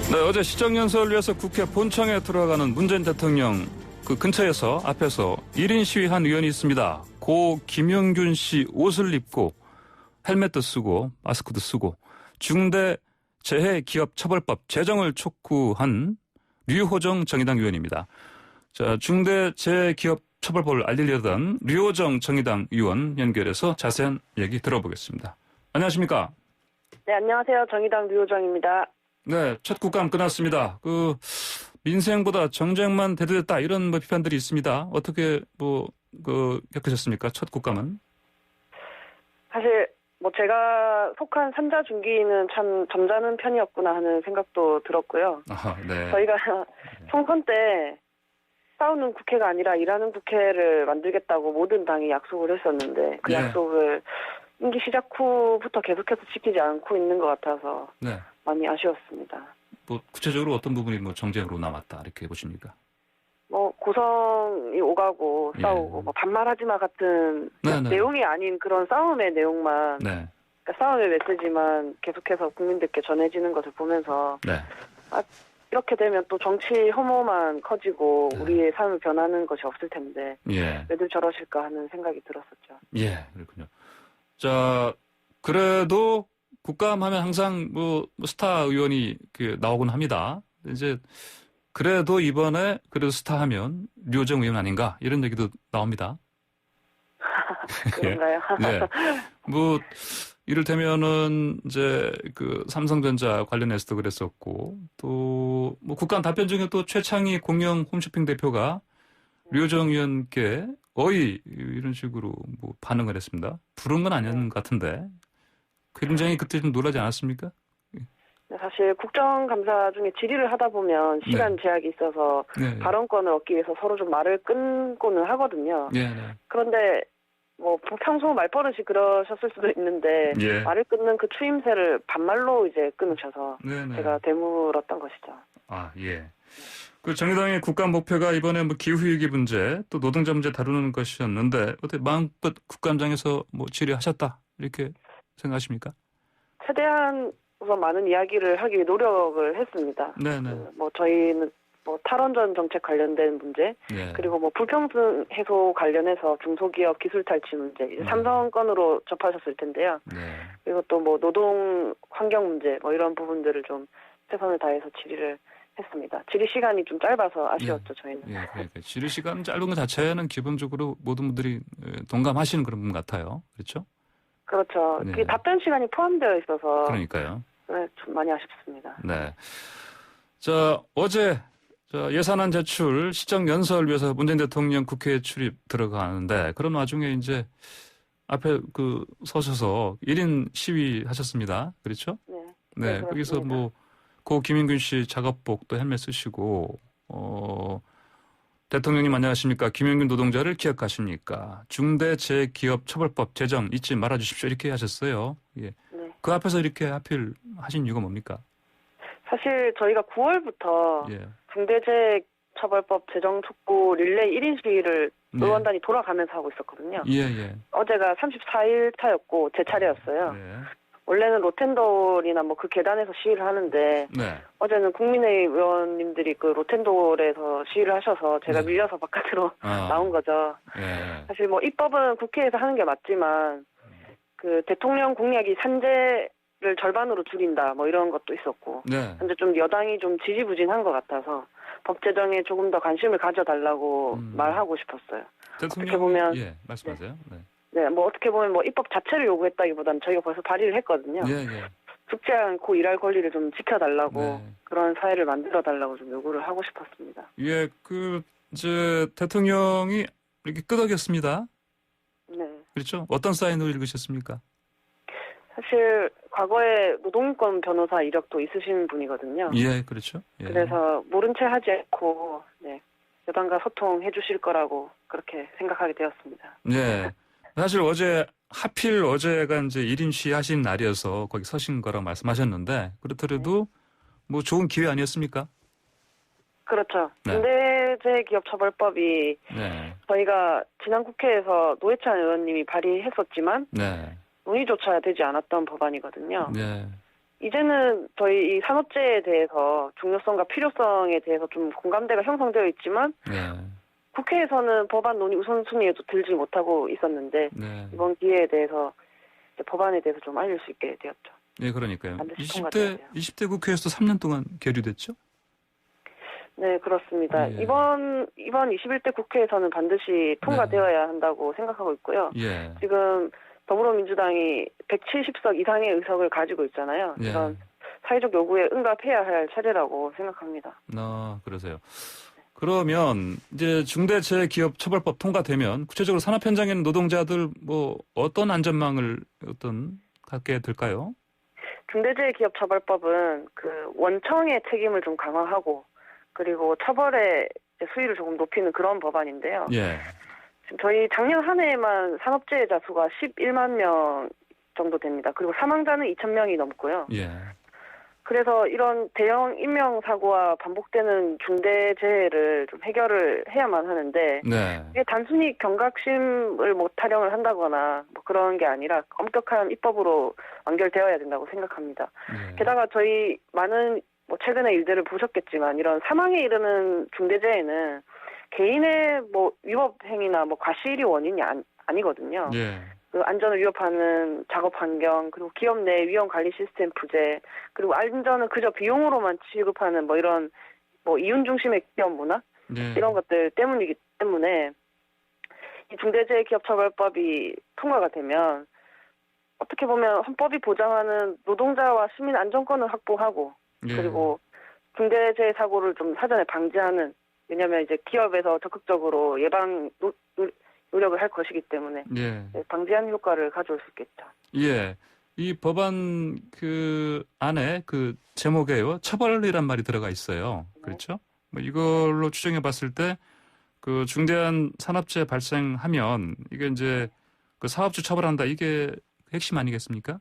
네, 어제 시정연설을 위해서 국회 본청에 들어가는 문재인 대통령 그 근처에서 앞에서 1인 시위한 의원이 있습니다. 고 김영균 씨 옷을 입고 헬멧도 쓰고 마스크도 쓰고 중대재해기업처벌법 제정을 촉구한 류호정 정의당 의원입니다. 자, 중대재해기업처벌법을 알리려던 류호정 정의당 의원 연결해서 자세한 얘기 들어보겠습니다. 안녕하십니까? 네, 안녕하세요. 정의당 류호정입니다. 네, 첫 국감 끝났습니다. 민생보다 정쟁만 대두됐다 이런 비판들이 있습니다. 어떻게 겪으셨습니까? 첫 국감은? 사실 제가 속한 산자중기는 참 점잖은 편이었구나 하는 생각도 들었고요. 네. 저희가 총선 때 싸우는 국회가 아니라 일하는 국회를 만들겠다고 모든 당이 약속을 했었는데 그 네. 약속을 임기 시작 후부터 계속해서 지키지 않고 있는 것 같아서 네. 많이 아쉬웠습니다. 구체적으로 어떤 부분이 정쟁으로 남았다 이렇게 보십니까? 고성이 오가고 싸우고 반말하지 마 같은 내용이 아닌 그런 싸움의 내용만 네. 그러니까 싸움의 메시지만 계속해서 국민들께 전해지는 것을 보면서 네. 이렇게 되면 또 정치 혐오만 커지고 네. 우리의 삶을 변하는 것이 없을 텐데 왜들 저러실까 하는 생각이 들었었죠. 예, 그렇군요. 자, 그래도 국감하면 항상 스타 의원이 나오곤 합니다. 이제 그래도 이번에 스타하면 류호정 의원 아닌가 이런 얘기도 나옵니다. 그런가요? 네. 이를테면은 이제 삼성전자 관련해서도 그랬었고 또 국감 답변 중에 또 최창희 공영 홈쇼핑 대표가 류호정 의원께 어이 이런 식으로 반응을 했습니다. 부른 건 아니었는 것 같은데 굉장히 그때 좀 놀라지 않았습니까? 사실 국정감사 중에 질의를 하다 보면 시간 제약이 있어서 발언권을 얻기 위해서 서로 좀 말을 끊고는 하거든요. 그런데 평소 말버릇이 그러셨을 수도 있는데 말을 끊는 그 추임새를 반말로 이제 끊으셔서 제가 되물었던 것이죠. 아, 예. 정의당의 국감 목표가 이번에 기후위기 문제 또 노동자 문제 다루는 것이었는데 어떻게 마음껏 국감장에서 질의하셨다 이렇게 생각하십니까? 최대한 우선 많은 이야기를 하기 위해 노력을 했습니다. 저희는 탈원전 정책 관련된 문제, 그리고 불평등 해소 관련해서 중소기업 기술 탈취 문제, 이제 삼성 건으로 접하셨을 텐데요. 그리고 또 노동 환경 문제, 이런 부분들을 좀 최선을 다해서 질의를 했습니다. 질의 시간이 좀 짧아서 아쉬웠죠, 저희는. 그러니까 질의 시간 짧은 것 자체는 기본적으로 모든 분들이 동감하시는 그런 부분 같아요. 그렇죠? 그렇죠. 그게 답변 시간이 포함되어 있어서. 그러니까요. 좀 많이 아쉽습니다. 네. 자, 어제 예산안 제출 시정 연설 위해서 문재인 대통령 국회에 출입 들어가는데 그런 와중에 이제 앞에 서셔서 1인 시위 하셨습니다. 그렇죠? 네. 거기서 고 김영균 씨 작업복 또 헬멧 쓰시고 대통령님 안녕하십니까? 김영균 노동자를 기억하십니까? 중대재해기업처벌법 제정 잊지 말아주십시오. 이렇게 하셨어요. 예. 그 앞에서 이렇게 하필 하신 이유가 뭡니까? 사실 저희가 9월부터 중대재해처벌법 제정 촉구 릴레이 1인 시위를 의원단이 돌아가면서 하고 있었거든요. 어제가 34일 차였고 제 차례였어요. 원래는 로텐돌이나 그 계단에서 시위를 하는데 어제는 국민의힘 의원님들이 그 로텐돌에서 시위를 하셔서 제가 밀려서 바깥으로 나온 거죠. 사실 입법은 국회에서 하는 게 맞지만 그 대통령 공약이 산재를 절반으로 줄인다 이런 것도 있었고 현재 좀 여당이 좀 지지부진한 것 같아서 법 제정에 조금 더 관심을 가져달라고 말하고 싶었어요. 어떻게 보면 말씀하세요. 어떻게 보면 입법 자체를 요구했다기보다는 저희가 벌써 발의를 했거든요. 죽지 않고 일할 권리를 좀 지켜달라고 그런 사회를 만들어달라고 좀 요구를 하고 싶었습니다. 이제 대통령이 이렇게 끄덕였습니다. 그렇죠? 어떤 사인으로 읽으셨습니까? 사실 과거에 노동권 변호사 이력도 있으신 분이거든요. 그렇죠. 그래서 모른 채 하지 않고 여당과 소통해 주실 거라고 그렇게 생각하게 되었습니다. 사실 하필 어제가 이제 1인 시위 하신 날이어서 거기 서신 거라고 말씀하셨는데 그렇더라도 좋은 기회 아니었습니까? 그렇죠. 중대재해기업처벌법이 저희가 지난 국회에서 노회찬 의원님이 발의했었지만 논의조차 되지 않았던 법안이거든요. 이제는 저희 이 산업재해에 대해서 중요성과 필요성에 대해서 좀 공감대가 형성되어 있지만 네. 국회에서는 법안 논의 우선순위에도 들지 못하고 있었는데 네. 이번 기회에 대해서 이제 법안에 대해서 좀 알릴 수 있게 되었죠. 네, 그러니까요. 반드시 통과돼야 돼요. 20대 국회에서도 3년 동안 계류됐죠? 네, 그렇습니다. 예. 이번 21대 국회에서는 반드시 통과되어야 한다고 생각하고 있고요. 예. 지금 더불어민주당이 170석 이상의 의석을 가지고 있잖아요. 예. 이런 사회적 요구에 응답해야 할 차례라고 생각합니다. 그러세요. 그러면 이제 중대재해기업처벌법 통과되면 구체적으로 산업 현장에 있는 노동자들 뭐 어떤 안전망을 갖게 될까요? 중대재해기업처벌법은 그 원청의 책임을 좀 강화하고 그리고 처벌의 수위를 조금 높이는 그런 법안인데요. 예. 지금 저희 작년 한 해에만 산업재해자 수가 11만 명 정도 됩니다. 그리고 사망자는 2,000명이 넘고요. 예. 그래서 이런 대형 인명사고와 반복되는 중대재해를 좀 해결을 해야만 하는데 네. 이게 단순히 경각심을 못 타령을 한다거나 뭐 그런 게 아니라 엄격한 입법으로 완결되어야 된다고 생각합니다. 네. 게다가 저희 많은 뭐 최근의 일들을 보셨겠지만 이런 사망에 이르는 중대재해는 개인의 뭐 위법 행위나 뭐 과실이 원인이 아니거든요. 네. 그 안전을 위협하는 작업 환경, 그리고 기업 내 위험 관리 시스템 부재, 그리고 안전은 그저 비용으로만 취급하는 뭐 이런 뭐 이윤 중심의 기업 문화 네. 이런 것들 때문이기 때문에 이 중대재해기업처벌법이 통과가 되면 어떻게 보면 헌법이 보장하는 노동자와 시민 안전권을 확보하고 네. 그리고 중대재해 사고를 좀 사전에 방지하는 왜냐하면 이제 기업에서 적극적으로 예방 노력을 할 것이기 때문에 예. 방지하는 효과를 가져올 수 있겠죠. 예. 이 법안 그 안에 그 제목에요. 처벌이란 말이 들어가 있어요. 그렇죠? 뭐 이걸로 추정해 봤을 때 그 중대한 산업재해 발생하면 이게 이제 그 사업주 처벌한다 이게 핵심 아니겠습니까?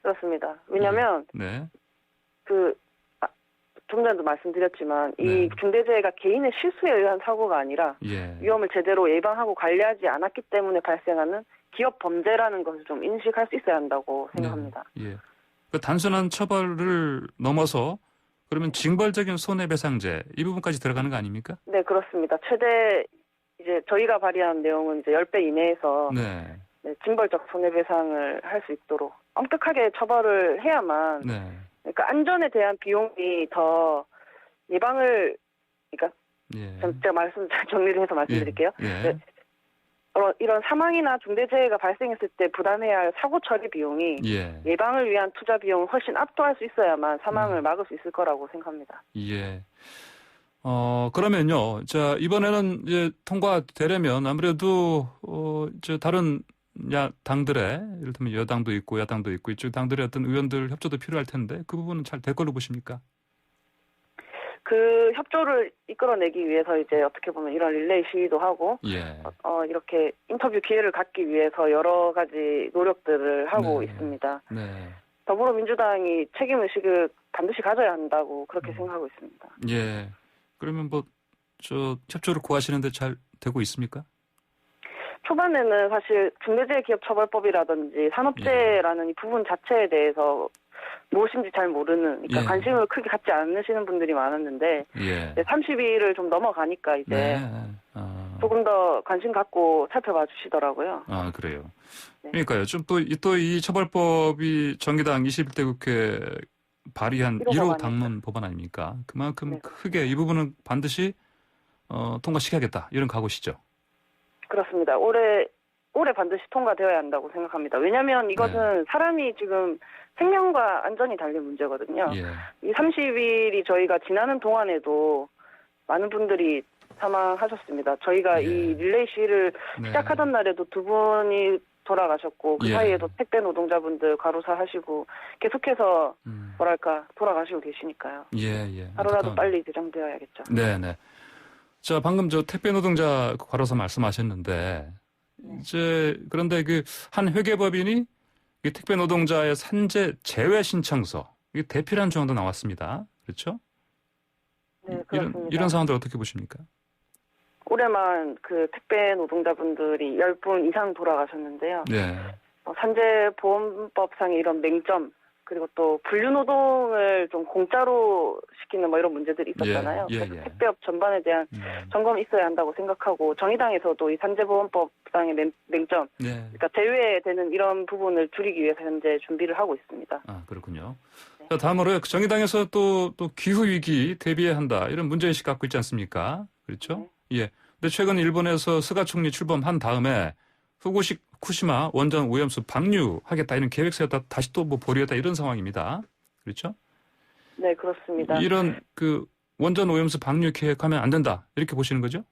그렇습니다. 왜냐하면 네. 좀 전에도 말씀드렸지만 네. 이 중대재해가 개인의 실수에 의한 사고가 아니라 예. 위험을 제대로 예방하고 관리하지 않았기 때문에 발생하는 기업 범죄라는 것을 좀 인식할 수 있어야 한다고 생각합니다. 네. 예. 그 단순한 처벌을 넘어서 그러면 징벌적인 손해배상제 이 부분까지 들어가는 거 아닙니까? 네, 그렇습니다. 최대 이제 저희가 발의한 내용은 이제 10배 이내에서 네. 네, 징벌적 손해배상을 할 수 있도록 엄격하게 처벌을 해야만 네. 그러니까 안전에 대한 비용이 더 예방을 그러니까 예. 제가 정리를 해서 말씀드릴게요. 예. 네. 이런 사망이나 중대재해가 발생했을 때 부담해야 할 사고 처리 비용이 예방을 위한 투자 비용을 훨씬 압도할 수 있어야만 사망을 막을 수 있을 거라고 생각합니다. 예. 그러면요. 자, 이번에는 이제 통과되려면 아무래도 다른 당들의 이를테면 여당도 있고 야당도 있고 이쪽 당들의 어떤 의원들 협조도 필요할 텐데 그 부분은 잘 될 걸로 보십니까? 그 협조를 이끌어내기 위해서 이제 어떻게 보면 이런 릴레이 시위도 하고 이렇게 인터뷰 기회를 갖기 위해서 여러 가지 노력들을 하고 있습니다. 네. 더불어민주당이 책임의식을 반드시 가져야 한다고 그렇게 생각하고 있습니다. 예. 그러면 협조를 구하시는데 잘 되고 있습니까? 초반에는 사실 중대재해기업처벌법이라든지 산업재해라는 이 부분 자체에 대해서 무엇인지 잘 모르는, 그러니까 관심을 크게 갖지 않으시는 분들이 많았는데, 30일을 좀 넘어가니까 이제 조금 더 관심 갖고 살펴봐 주시더라고요. 아, 그래요. 네. 그러니까요. 좀 또 이 처벌법이 정의당 21대 국회 발의한 1호 당론 법안 아닙니까? 그만큼 크게 이 부분은 반드시 통과시켜야겠다. 이런 각오시죠? 그렇습니다. 올해 반드시 통과되어야 한다고 생각합니다. 왜냐하면 이것은 사람이 지금 생명과 안전이 달린 문제거든요. 이 30일이 저희가 지나는 동안에도 많은 분들이 사망하셨습니다. 저희가 이 릴레이 시위를 시작하던 날에도 2분이 돌아가셨고 그 사이에도 택배 노동자분들 과로사 하시고 계속해서 돌아가시고 계시니까요. 하루라도 빨리 개정되어야겠죠. 네네. 자, 방금 택배 노동자 과로사 말씀하셨는데 이제 그런데 그 한 회계법인이 이 택배 노동자의 산재 제외 신청서 이게 대피라는 조항도 나왔습니다. 그렇죠? 네, 그렇습니다. 이런 상황들 어떻게 보십니까? 올해만 그 택배 노동자분들이 10분 이상 돌아가셨는데요. 네. 산재보험법상의 이런 맹점 그리고 또 분류노동을 좀 공짜로 시키는 뭐 이런 문제들이 있었잖아요. 그래서 택배업 전반에 대한 점검이 있어야 한다고 생각하고 정의당에서도 이 산재보험법상의 맹점, 그러니까 제외되는 이런 부분을 줄이기 위해서 현재 준비를 하고 있습니다. 아, 그렇군요. 네. 자, 다음으로 정의당에서 또 기후위기 대비해야 한다 이런 문제의식 갖고 있지 않습니까? 그렇죠? 네. 예. 근데 최근 일본에서 스가 총리 출범한 다음에 후쿠시마 원전 오염수 방류하겠다 이런 계획 세웠다 다시 또 뭐 보류했다 이런 상황입니다. 그렇죠? 네, 그렇습니다. 이런 원전 오염수 방류 계획하면 안 된다 이렇게 보시는 거죠?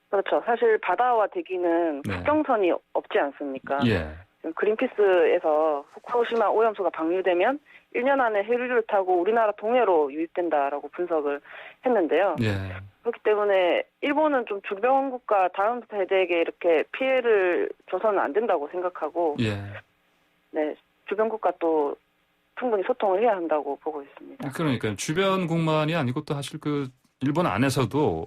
그렇죠. 사실 바다와 대기는 국경선이 없지 않습니까? 예. 지금 그린피스에서 후쿠시마 오염수가 방류되면 1년 안에 해류를 타고 우리나라 동해로 유입된다라고 분석을 했는데요. 예. 그렇기 때문에 일본은 좀 주변 국가 다음 세대에게 이렇게 피해를 줘서는 안 된다고 생각하고, 네, 주변 국가 또 충분히 소통을 해야 한다고 보고 있습니다. 그러니까 주변국만이 아니고 또 사실 일본 안에서도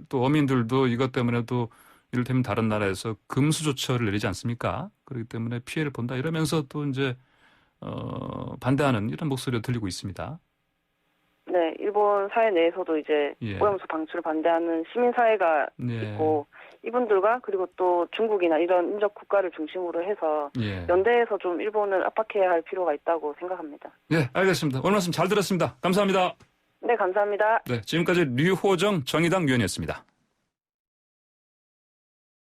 또 어민들도 이것 때문에 또 이를테면 다른 나라에서 금수조처를 내리지 않습니까? 그렇기 때문에 피해를 본다 이러면서 또 이제 반대하는 이런 목소리가 들리고 있습니다. 네, 일본 사회 내에서도 이제 오염수 방출을 반대하는 시민사회가 있고 이분들과 그리고 또 중국이나 이런 인접 국가를 중심으로 해서 연대해서 좀 일본을 압박해야 할 필요가 있다고 생각합니다. 네, 알겠습니다. 오늘 말씀 잘 들었습니다. 감사합니다. 네, 감사합니다. 네, 지금까지 류호정 정의당 위원이었습니다.